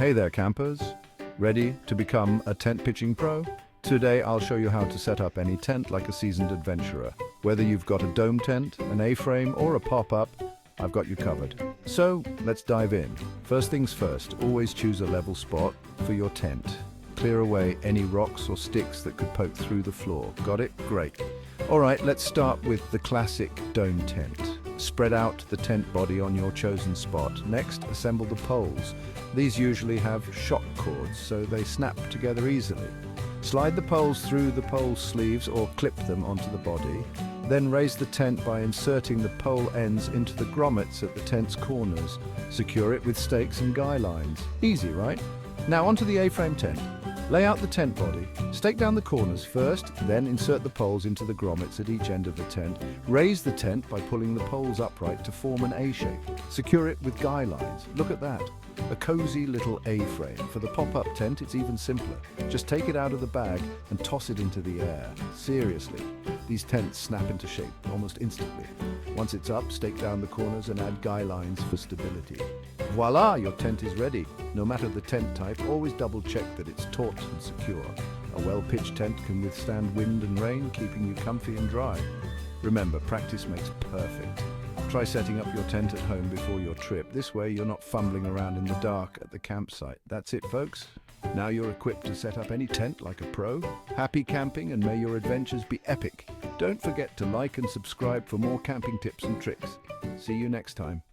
Hey there campers, ready to become a tent pitching pro? Today I'll show you how to set up any tent like a seasoned adventurer. Whether you've got a dome tent, an A-frame or a pop-up, I've got you covered. So let's dive in. First things first, always choose a level spot for your tent. Clear away any rocks or sticks that could poke through the floor. Got it? Great. Alright, let's start with the classic dome tent. Spread out the tent body on your chosen spot. Next, assemble the poles. These usually have shock cords, so they snap together easily. Slide the poles through the pole sleeves or clip them onto the body. Then raise the tent by inserting the pole ends into the grommets at the tent's corners. Secure it with stakes and guy lines. Easy, right? Now onto the A-frame tent. Lay out the tent body, stake down the corners first, then insert the poles into the grommets at each end of the tent. Raise the tent by pulling the poles upright to form an A shape. Secure it with guy lines. Look at that. A cozy little A-frame. For the pop-up tent, it's even simpler. Just take it out of the bag and toss it into the air. Seriously, these tents snap into shape almost instantly. Once it's up, stake down the corners and add guy lines for stability. Voila, your tent is ready. No matter the tent type, always double check that it's taut and secure. A well-pitched tent can withstand wind and rain, keeping you comfy and dry. Remember, practice makes perfect. Try setting up your tent at home before your trip. This way you're not fumbling around in the dark at the campsite. That's it, folks. Now you're equipped to set up any tent like a pro. Happy camping and may your adventures be epic. Don't forget to like and subscribe for more camping tips and tricks. See you next time.